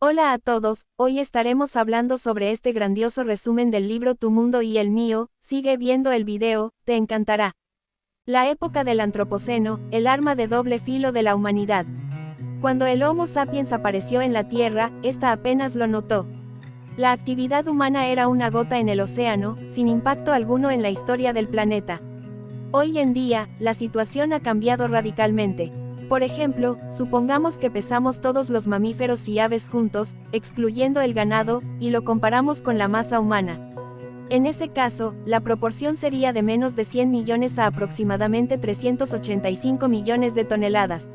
Hola a todos, hoy estaremos hablando sobre este grandioso resumen del libro Tu mundo y el mío. Sigue viendo el video, te encantará. La época del Antropoceno, el arma de doble filo de la humanidad. Cuando el Homo sapiens apareció en la Tierra, esta apenas lo notó. La actividad humana era una gota en el océano, sin impacto alguno en la historia del planeta. Hoy en día, la situación ha cambiado radicalmente. Por ejemplo, supongamos que pesamos todos los mamíferos y aves juntos, excluyendo el ganado, y lo comparamos con la masa humana. En ese caso, la proporción sería de menos de 100 millones a aproximadamente 385 millones de toneladas.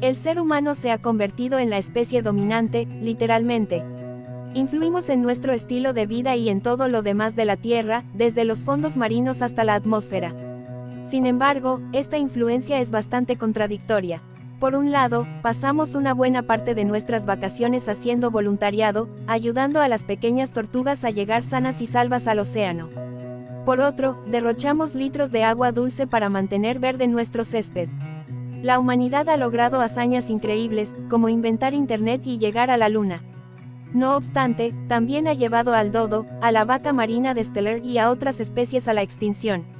El ser humano se ha convertido en la especie dominante, literalmente. Influimos en nuestro estilo de vida y en todo lo demás de la Tierra, desde los fondos marinos hasta la atmósfera. Sin embargo, esta influencia es bastante contradictoria. Por un lado, pasamos una buena parte de nuestras vacaciones haciendo voluntariado, ayudando a las pequeñas tortugas a llegar sanas y salvas al océano. Por otro, derrochamos litros de agua dulce para mantener verde nuestro césped. La humanidad ha logrado hazañas increíbles, como inventar Internet y llegar a la Luna. No obstante, también ha llevado al dodo, a la vaca marina de Steller y a otras especies a la extinción.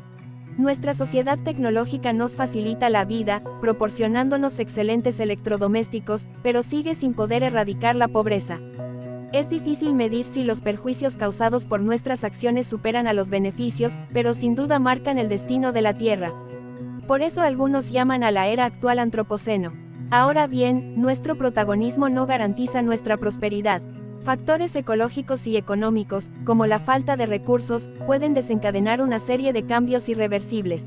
Nuestra sociedad tecnológica nos facilita la vida, proporcionándonos excelentes electrodomésticos, pero sigue sin poder erradicar la pobreza. Es difícil medir si los perjuicios causados por nuestras acciones superan a los beneficios, pero sin duda marcan el destino de la Tierra. Por eso algunos llaman a la era actual antropoceno. Ahora bien, nuestro protagonismo no garantiza nuestra prosperidad. Factores ecológicos y económicos, como la falta de recursos, pueden desencadenar una serie de cambios irreversibles.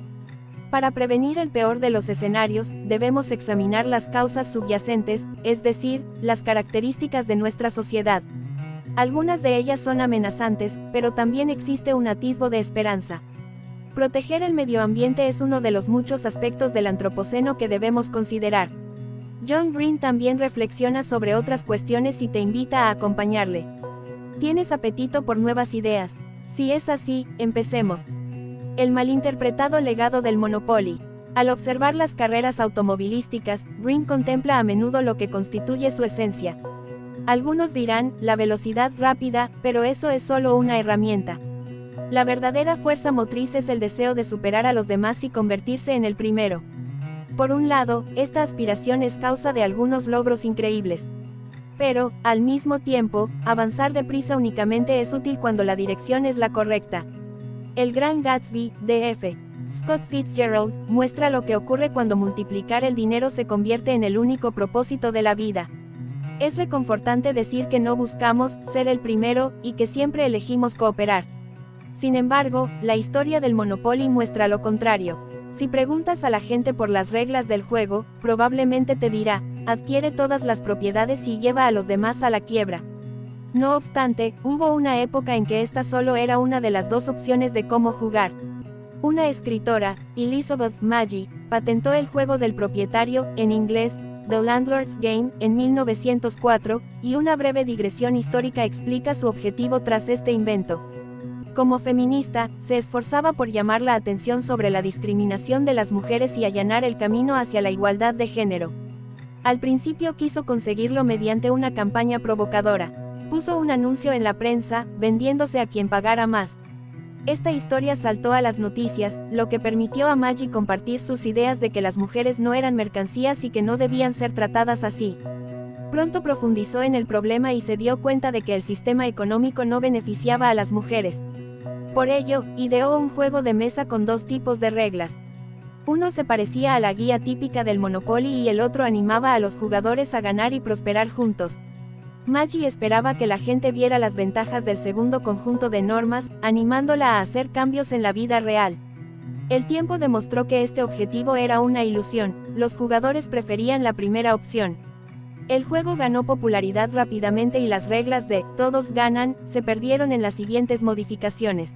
Para prevenir el peor de los escenarios, debemos examinar las causas subyacentes, es decir, las características de nuestra sociedad. Algunas de ellas son amenazantes, pero también existe un atisbo de esperanza. Proteger el medio ambiente es uno de los muchos aspectos del antropoceno que debemos considerar. John Green también reflexiona sobre otras cuestiones y te invita a acompañarle. ¿Tienes apetito por nuevas ideas? Si es así, empecemos. El malinterpretado legado del Monopoly. Al observar las carreras automovilísticas, Green contempla a menudo lo que constituye su esencia. Algunos dirán, la velocidad rápida, pero eso es solo una herramienta. La verdadera fuerza motriz es el deseo de superar a los demás y convertirse en el primero. Por un lado, esta aspiración es causa de algunos logros increíbles. Pero, al mismo tiempo, avanzar deprisa únicamente es útil cuando la dirección es la correcta. El Gran Gatsby, de Scott Fitzgerald, muestra lo que ocurre cuando multiplicar el dinero se convierte en el único propósito de la vida. Es reconfortante decir que no buscamos ser el primero, y que siempre elegimos cooperar. Sin embargo, la historia del Monopoly muestra lo contrario. Si preguntas a la gente por las reglas del juego, probablemente te dirá, adquiere todas las propiedades y lleva a los demás a la quiebra. No obstante, hubo una época en que esta solo era una de las dos opciones de cómo jugar. Una escritora, Elizabeth Magie, patentó el juego del propietario, en inglés, The Landlord's Game, en 1904, y una breve digresión histórica explica su objetivo tras este invento. Como feminista, se esforzaba por llamar la atención sobre la discriminación de las mujeres y allanar el camino hacia la igualdad de género. Al principio quiso conseguirlo mediante una campaña provocadora. Puso un anuncio en la prensa, vendiéndose a quien pagara más. Esta historia saltó a las noticias, lo que permitió a Maggie compartir sus ideas de que las mujeres no eran mercancías y que no debían ser tratadas así. Pronto profundizó en el problema y se dio cuenta de que el sistema económico no beneficiaba a las mujeres. Por ello, ideó un juego de mesa con dos tipos de reglas. Uno se parecía a la guía típica del Monopoly y el otro animaba a los jugadores a ganar y prosperar juntos. Maggie esperaba que la gente viera las ventajas del segundo conjunto de normas, animándola a hacer cambios en la vida real. El tiempo demostró que este objetivo era una ilusión, los jugadores preferían la primera opción. El juego ganó popularidad rápidamente y las reglas de "todos ganan" se perdieron en las siguientes modificaciones.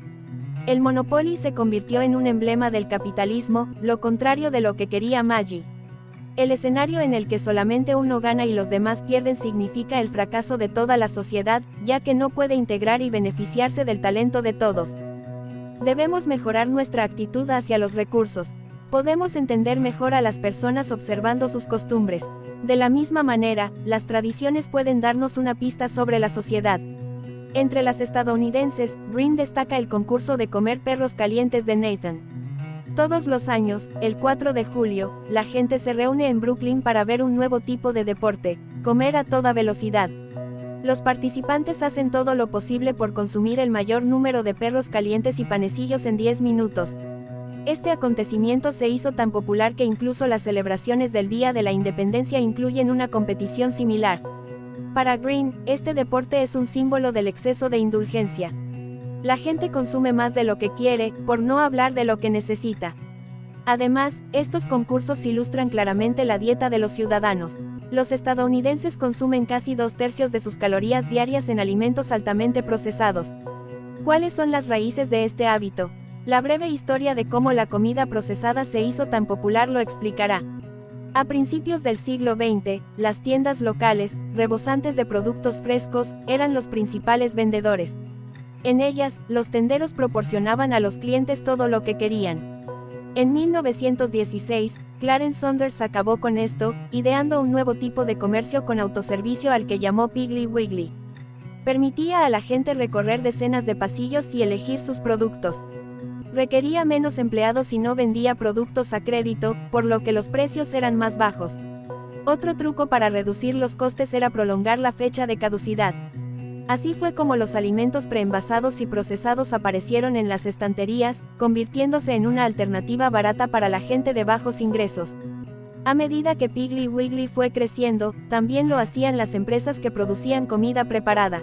El Monopoly se convirtió en un emblema del capitalismo, lo contrario de lo que quería Maggie. El escenario en el que solamente uno gana y los demás pierden significa el fracaso de toda la sociedad, ya que no puede integrar y beneficiarse del talento de todos. Debemos mejorar nuestra actitud hacia los recursos. Podemos entender mejor a las personas observando sus costumbres. De la misma manera, las tradiciones pueden darnos una pista sobre la sociedad. Entre las estadounidenses, Green destaca el concurso de comer perros calientes de Nathan. Todos los años, el 4 de julio, la gente se reúne en Brooklyn para ver un nuevo tipo de deporte, comer a toda velocidad. Los participantes hacen todo lo posible por consumir el mayor número de perros calientes y panecillos en 10 minutos. Este acontecimiento se hizo tan popular que incluso las celebraciones del Día de la Independencia incluyen una competición similar. Para Green, este deporte es un símbolo del exceso de indulgencia. La gente consume más de lo que quiere, por no hablar de lo que necesita. Además, estos concursos ilustran claramente la dieta de los ciudadanos. Los estadounidenses consumen casi 2/3 de sus calorías diarias en alimentos altamente procesados. ¿Cuáles son las raíces de este hábito? La breve historia de cómo la comida procesada se hizo tan popular lo explicará. A principios del siglo XX, las tiendas locales, rebosantes de productos frescos, eran los principales vendedores. En ellas, los tenderos proporcionaban a los clientes todo lo que querían. En 1916, Clarence Saunders acabó con esto, ideando un nuevo tipo de comercio con autoservicio al que llamó Piggly Wiggly. Permitía a la gente recorrer decenas de pasillos y elegir sus productos. Requería menos empleados y no vendía productos a crédito, por lo que los precios eran más bajos. Otro truco para reducir los costes era prolongar la fecha de caducidad. Así fue como los alimentos preenvasados y procesados aparecieron en las estanterías, convirtiéndose en una alternativa barata para la gente de bajos ingresos. A medida que Piggly Wiggly fue creciendo, también lo hacían las empresas que producían comida preparada.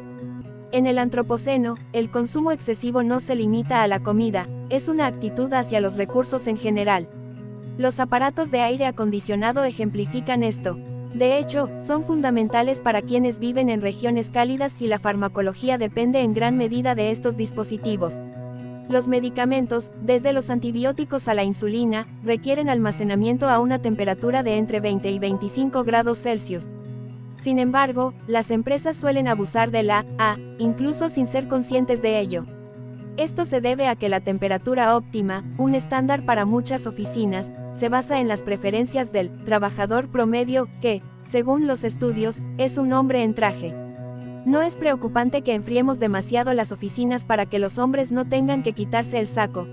En el Antropoceno, el consumo excesivo no se limita a la comida, es una actitud hacia los recursos en general. Los aparatos de aire acondicionado ejemplifican esto. De hecho, son fundamentales para quienes viven en regiones cálidas y la farmacología depende en gran medida de estos dispositivos. Los medicamentos, desde los antibióticos a la insulina, requieren almacenamiento a una temperatura de entre 20 y 25 grados Celsius. Sin embargo, las empresas suelen abusar de la A, incluso sin ser conscientes de ello. Esto se debe a que la temperatura óptima, un estándar para muchas oficinas, se basa en las preferencias del trabajador promedio, que, según los estudios, es un hombre en traje. No es preocupante que enfriemos demasiado las oficinas para que los hombres no tengan que quitarse el saco.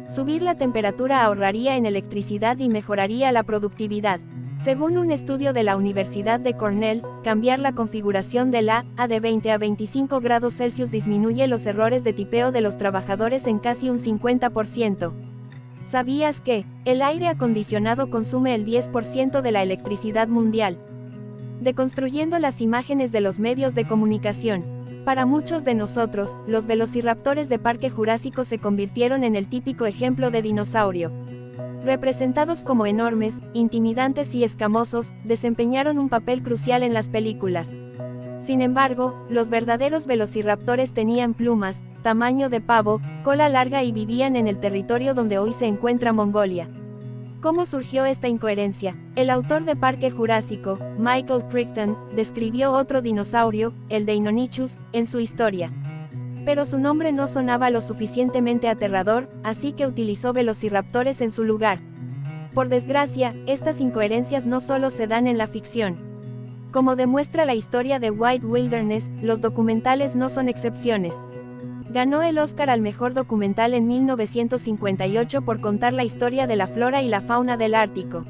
Subir la temperatura ahorraría en electricidad y mejoraría la productividad. Según un estudio de la Universidad de Cornell, cambiar la configuración de la A de 20 a 25 grados Celsius disminuye los errores de tipeo de los trabajadores en casi un 50%. ¿Sabías que el aire acondicionado consume el 10% de la electricidad mundial? Deconstruyendo las imágenes de los medios de comunicación. Para muchos de nosotros, los velociraptores de Parque Jurásico se convirtieron en el típico ejemplo de dinosaurio. Representados como enormes, intimidantes y escamosos, desempeñaron un papel crucial en las películas. Sin embargo, los verdaderos velociraptores tenían plumas, tamaño de pavo, cola larga y vivían en el territorio donde hoy se encuentra Mongolia. ¿Cómo surgió esta incoherencia? El autor de Parque Jurásico, Michael Crichton, describió otro dinosaurio, el Deinonychus, en su historia. Pero su nombre no sonaba lo suficientemente aterrador, así que utilizó velociraptores en su lugar. Por desgracia, estas incoherencias no solo se dan en la ficción. Como demuestra la historia de White Wilderness, los documentales no son excepciones. Ganó el Oscar al mejor documental en 1958 por contar la historia de la flora y la fauna del Ártico.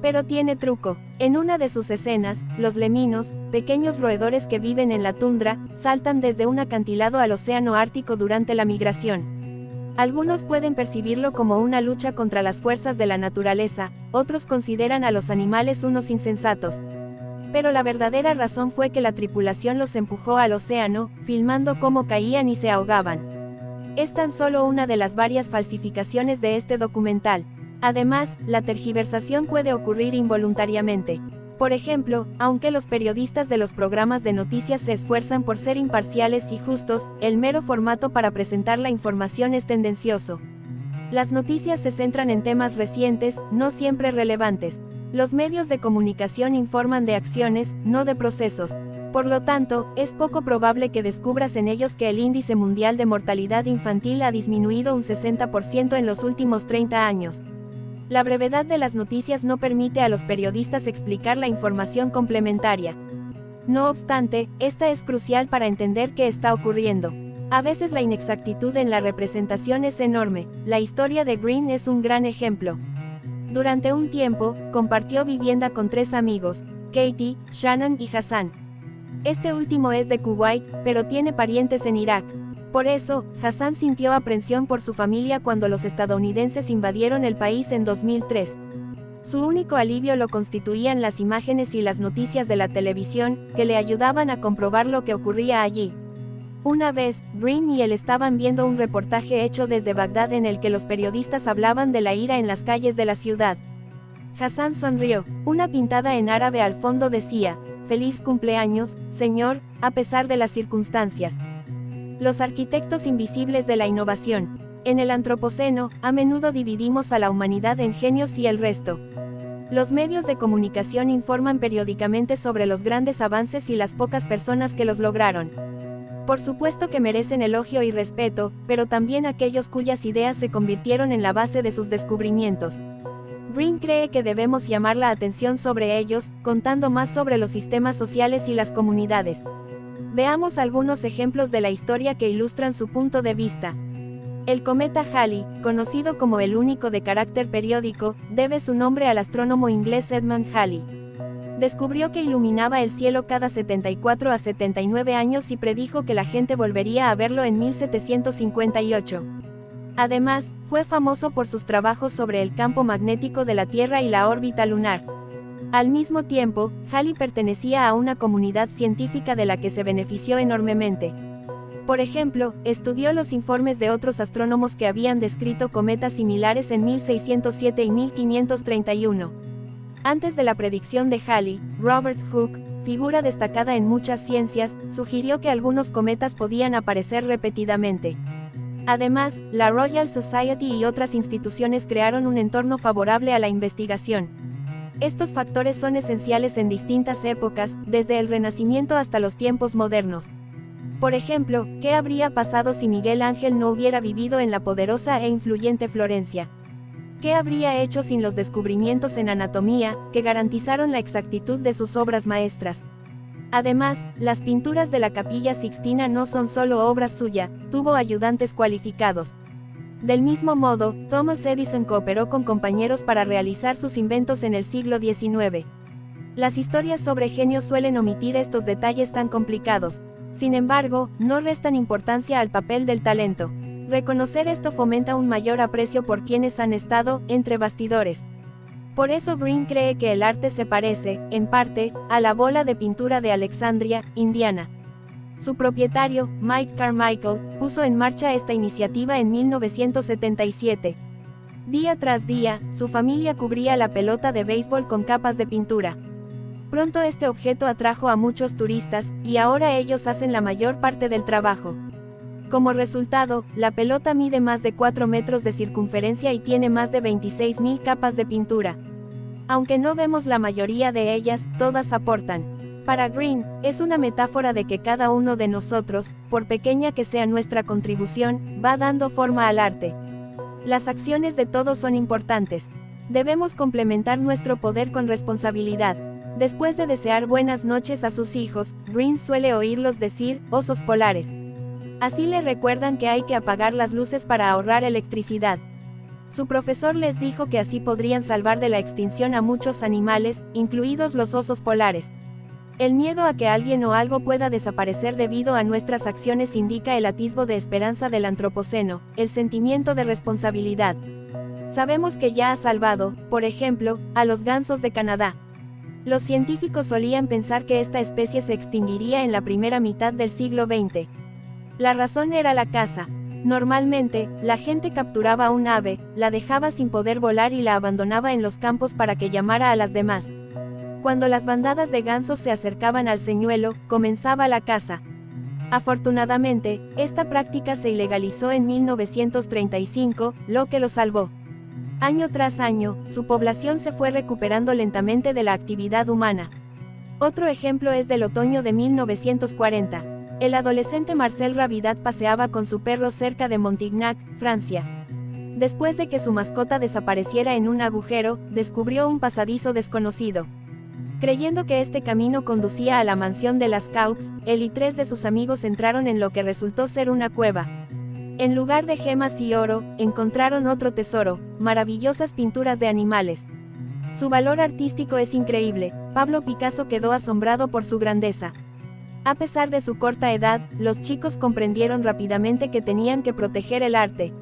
Pero tiene truco. En una de sus escenas, los leminos, pequeños roedores que viven en la tundra, saltan desde un acantilado al océano Ártico durante la migración. Algunos pueden percibirlo como una lucha contra las fuerzas de la naturaleza, otros consideran a los animales unos insensatos. Pero la verdadera razón fue que la tripulación los empujó al océano, filmando cómo caían y se ahogaban. Es tan solo una de las varias falsificaciones de este documental. Además, la tergiversación puede ocurrir involuntariamente. Por ejemplo, aunque los periodistas de los programas de noticias se esfuerzan por ser imparciales y justos, el mero formato para presentar la información es tendencioso. Las noticias se centran en temas recientes, no siempre relevantes. Los medios de comunicación informan de acciones, no de procesos. Por lo tanto, es poco probable que descubras en ellos que el índice mundial de mortalidad infantil ha disminuido un 60% en los últimos 30 años. La brevedad de las noticias no permite a los periodistas explicar la información complementaria. No obstante, esta es crucial para entender qué está ocurriendo. A veces la inexactitud en la representación es enorme. La historia de Green es un gran ejemplo. Durante un tiempo, compartió vivienda con 3 amigos, Katie, Shannon y Hassan. Este último es de Kuwait, pero tiene parientes en Irak. Por eso, Hassan sintió aprensión por su familia cuando los estadounidenses invadieron el país en 2003. Su único alivio lo constituían las imágenes y las noticias de la televisión, que le ayudaban a comprobar lo que ocurría allí. Una vez, Green y él estaban viendo un reportaje hecho desde Bagdad en el que los periodistas hablaban de la ira en las calles de la ciudad. Hassan sonrió. Una pintada en árabe al fondo decía: "Feliz cumpleaños, señor, a pesar de las circunstancias". Los arquitectos invisibles de la innovación. En el Antropoceno, a menudo dividimos a la humanidad en genios y el resto. Los medios de comunicación informan periódicamente sobre los grandes avances y las pocas personas que los lograron. Por supuesto que merecen elogio y respeto, pero también aquellos cuyas ideas se convirtieron en la base de sus descubrimientos. Green cree que debemos llamar la atención sobre ellos, contando más sobre los sistemas sociales y las comunidades. Veamos algunos ejemplos de la historia que ilustran su punto de vista. El cometa Halley, conocido como el único de carácter periódico, debe su nombre al astrónomo inglés Edmund Halley. Descubrió que iluminaba el cielo cada 74 a 79 años y predijo que la gente volvería a verlo en 1758. Además, fue famoso por sus trabajos sobre el campo magnético de la Tierra y la órbita lunar. Al mismo tiempo, Halley pertenecía a una comunidad científica de la que se benefició enormemente. Por ejemplo, estudió los informes de otros astrónomos que habían descrito cometas similares en 1607 y 1531. Antes de la predicción de Halley, Robert Hooke, figura destacada en muchas ciencias, sugirió que algunos cometas podían aparecer repetidamente. Además, la Royal Society y otras instituciones crearon un entorno favorable a la investigación. Estos factores son esenciales en distintas épocas, desde el Renacimiento hasta los tiempos modernos. Por ejemplo, ¿qué habría pasado si Miguel Ángel no hubiera vivido en la poderosa e influyente Florencia? ¿Qué habría hecho sin los descubrimientos en anatomía, que garantizaron la exactitud de sus obras maestras? Además, las pinturas de la Capilla Sixtina no son solo obra suya, tuvo ayudantes cualificados. Del mismo modo, Thomas Edison cooperó con compañeros para realizar sus inventos en el siglo XIX. Las historias sobre genios suelen omitir estos detalles tan complicados. Sin embargo, no restan importancia al papel del talento. Reconocer esto fomenta un mayor aprecio por quienes han estado entre bastidores. Por eso Green cree que el arte se parece, en parte, a la bola de pintura de Alexandria, Indiana. Su propietario, Mike Carmichael, puso en marcha esta iniciativa en 1977. Día tras día, su familia cubría la pelota de béisbol con capas de pintura. Pronto este objeto atrajo a muchos turistas, y ahora ellos hacen la mayor parte del trabajo. Como resultado, la pelota mide más de 4 metros de circunferencia y tiene más de 26.000 capas de pintura. Aunque no vemos la mayoría de ellas, todas aportan. Para Green, es una metáfora de que cada uno de nosotros, por pequeña que sea nuestra contribución, va dando forma al arte. Las acciones de todos son importantes. Debemos complementar nuestro poder con responsabilidad. Después de desear buenas noches a sus hijos, Green suele oírlos decir, osos polares. Así le recuerdan que hay que apagar las luces para ahorrar electricidad. Su profesor les dijo que así podrían salvar de la extinción a muchos animales, incluidos los osos polares. El miedo a que alguien o algo pueda desaparecer debido a nuestras acciones indica el atisbo de esperanza del Antropoceno, el sentimiento de responsabilidad. Sabemos que ya ha salvado, por ejemplo, a los gansos de Canadá. Los científicos solían pensar que esta especie se extinguiría en la primera mitad del siglo XX. La razón era la caza. Normalmente, la gente capturaba un ave, la dejaba sin poder volar y la abandonaba en los campos para que llamara a las demás. Cuando las bandadas de gansos se acercaban al señuelo, comenzaba la caza. Afortunadamente, esta práctica se ilegalizó en 1935, lo que lo salvó. Año tras año, su población se fue recuperando lentamente de la actividad humana. Otro ejemplo es del otoño de 1940. El adolescente Marcel Rabidat paseaba con su perro cerca de Montignac, Francia. Después de que su mascota desapareciera en un agujero, descubrió un pasadizo desconocido. Creyendo que este camino conducía a la mansión de las Scouts, él y 3 de sus amigos entraron en lo que resultó ser una cueva. En lugar de gemas y oro, encontraron otro tesoro, maravillosas pinturas de animales. Su valor artístico es increíble, Pablo Picasso quedó asombrado por su grandeza. A pesar de su corta edad, los chicos comprendieron rápidamente que tenían que proteger el arte.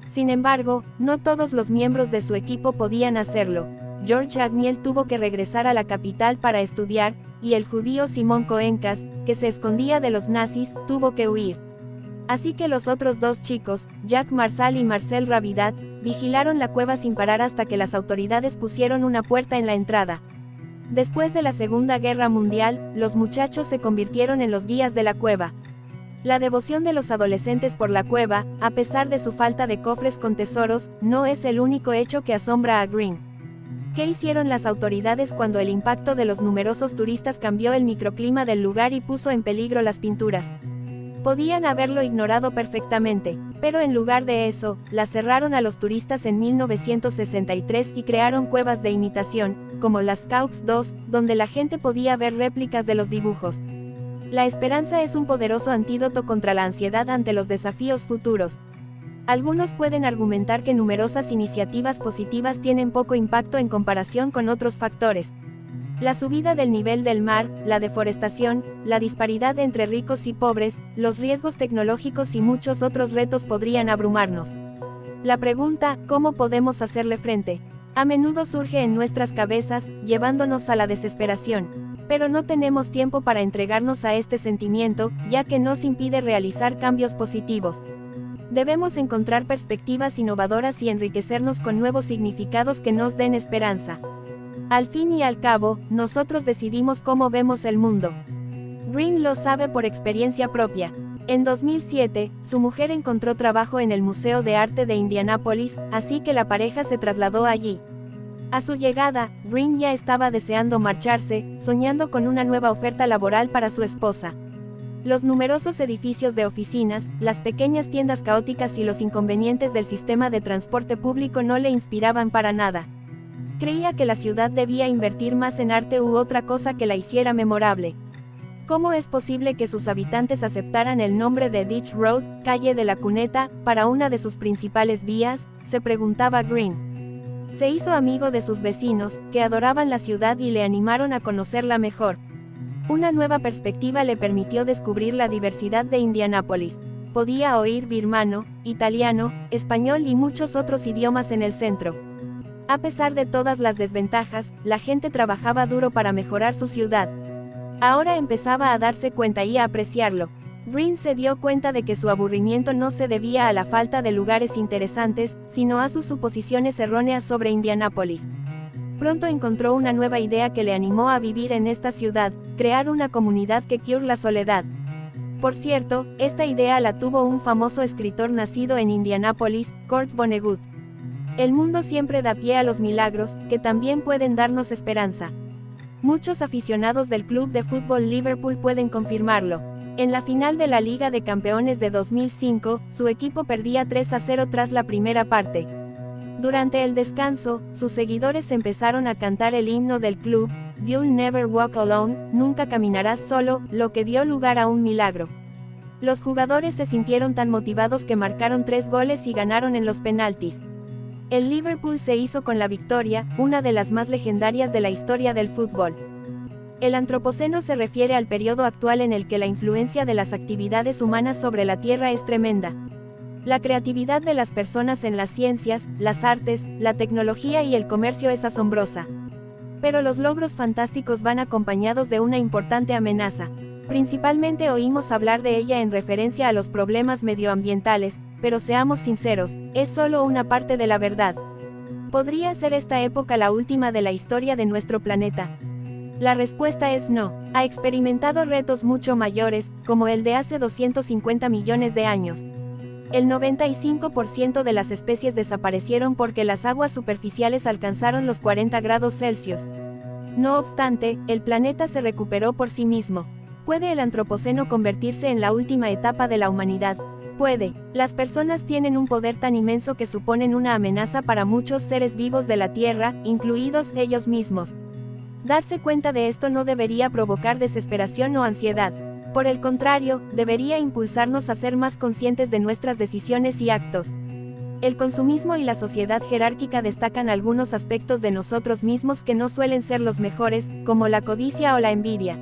Sin embargo, no todos los miembros de su equipo podían hacerlo. George Agniel tuvo que regresar a la capital para estudiar, y el judío Simón Coencas, que se escondía de los nazis, tuvo que huir. Así que los otros 2 chicos, Jacques Marsal y Marcel Rabidat, vigilaron la cueva sin parar hasta que las autoridades pusieron una puerta en la entrada. Después de la Segunda Guerra Mundial, los muchachos se convirtieron en los guías de la cueva. La devoción de los adolescentes por la cueva, a pesar de su falta de cofres con tesoros, no es el único hecho que asombra a Green. ¿Qué hicieron las autoridades cuando el impacto de los numerosos turistas cambió el microclima del lugar y puso en peligro las pinturas? Podían haberlo ignorado perfectamente, pero en lugar de eso, la cerraron a los turistas en 1963 y crearon cuevas de imitación, como las Scouts 2, donde la gente podía ver réplicas de los dibujos. La esperanza es un poderoso antídoto contra la ansiedad ante los desafíos futuros. Algunos pueden argumentar que numerosas iniciativas positivas tienen poco impacto en comparación con otros factores. La subida del nivel del mar, la deforestación, la disparidad entre ricos y pobres, los riesgos tecnológicos y muchos otros retos podrían abrumarnos. La pregunta, ¿cómo podemos hacerle frente?, a menudo surge en nuestras cabezas, llevándonos a la desesperación. Pero no tenemos tiempo para entregarnos a este sentimiento, ya que nos impide realizar cambios positivos. Debemos encontrar perspectivas innovadoras y enriquecernos con nuevos significados que nos den esperanza. Al fin y al cabo, nosotros decidimos cómo vemos el mundo. Green lo sabe por experiencia propia. En 2007, su mujer encontró trabajo en el Museo de Arte de Indianápolis, así que la pareja se trasladó allí. A su llegada, Green ya estaba deseando marcharse, soñando con una nueva oferta laboral para su esposa. Los numerosos edificios de oficinas, las pequeñas tiendas caóticas y los inconvenientes del sistema de transporte público no le inspiraban para nada. Creía que la ciudad debía invertir más en arte u otra cosa que la hiciera memorable. ¿Cómo es posible que sus habitantes aceptaran el nombre de Ditch Road, calle de la cuneta, para una de sus principales vías?, se preguntaba Green. Se hizo amigo de sus vecinos, que adoraban la ciudad y le animaron a conocerla mejor. Una nueva perspectiva le permitió descubrir la diversidad de Indianápolis. Podía oír birmano, italiano, español y muchos otros idiomas en el centro. A pesar de todas las desventajas, la gente trabajaba duro para mejorar su ciudad. Ahora empezaba a darse cuenta y a apreciarlo. Green se dio cuenta de que su aburrimiento no se debía a la falta de lugares interesantes, sino a sus suposiciones erróneas sobre Indianápolis. Pronto encontró una nueva idea que le animó a vivir en esta ciudad, crear una comunidad que cure la soledad. Por cierto, esta idea la tuvo un famoso escritor nacido en Indianápolis, Kurt Vonnegut. El mundo siempre da pie a los milagros, que también pueden darnos esperanza. Muchos aficionados del club de fútbol Liverpool pueden confirmarlo. En la final de la Liga de Campeones de 2005, su equipo perdía 3-0 tras la primera parte. Durante el descanso, sus seguidores empezaron a cantar el himno del club, You'll Never Walk Alone, nunca caminarás solo, lo que dio lugar a un milagro. Los jugadores se sintieron tan motivados que marcaron 3 goles y ganaron en los penaltis. El Liverpool se hizo con la victoria, una de las más legendarias de la historia del fútbol. El Antropoceno se refiere al periodo actual en el que la influencia de las actividades humanas sobre la Tierra es tremenda. La creatividad de las personas en las ciencias, las artes, la tecnología y el comercio es asombrosa. Pero los logros fantásticos van acompañados de una importante amenaza. Principalmente oímos hablar de ella en referencia a los problemas medioambientales, pero seamos sinceros, es solo una parte de la verdad. ¿Podría ser esta época la última de la historia de nuestro planeta? La respuesta es no. Ha experimentado retos mucho mayores, como el de hace 250 millones de años. El 95% de las especies desaparecieron porque las aguas superficiales alcanzaron los 40 grados Celsius. No obstante, el planeta se recuperó por sí mismo. ¿Puede el Antropoceno convertirse en la última etapa de la humanidad? Puede. Las personas tienen un poder tan inmenso que suponen una amenaza para muchos seres vivos de la Tierra, incluidos ellos mismos. Darse cuenta de esto no debería provocar desesperación o ansiedad. Por el contrario, debería impulsarnos a ser más conscientes de nuestras decisiones y actos. El consumismo y la sociedad jerárquica destacan algunos aspectos de nosotros mismos que no suelen ser los mejores, como la codicia o la envidia.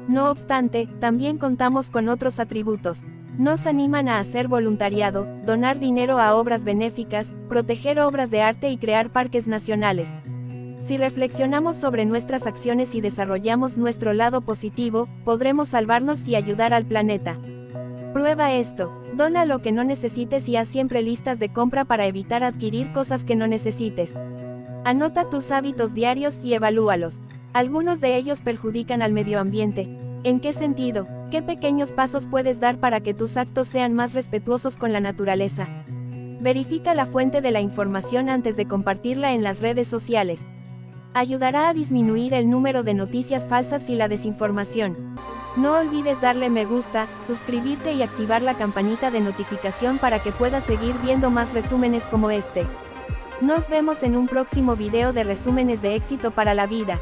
No obstante, también contamos con otros atributos. Nos animan a hacer voluntariado, donar dinero a obras benéficas, proteger obras de arte y crear parques nacionales. Si reflexionamos sobre nuestras acciones y desarrollamos nuestro lado positivo, podremos salvarnos y ayudar al planeta. Prueba esto. Dona lo que no necesites y haz siempre listas de compra para evitar adquirir cosas que no necesites. Anota tus hábitos diarios y evalúalos. Algunos de ellos perjudican al medio ambiente. ¿En qué sentido? ¿Qué pequeños pasos puedes dar para que tus actos sean más respetuosos con la naturaleza? Verifica la fuente de la información antes de compartirla en las redes sociales. Ayudará a disminuir el número de noticias falsas y la desinformación. No olvides darle me gusta, suscribirte y activar la campanita de notificación para que puedas seguir viendo más resúmenes como este. Nos vemos en un próximo video de resúmenes de éxito para la vida.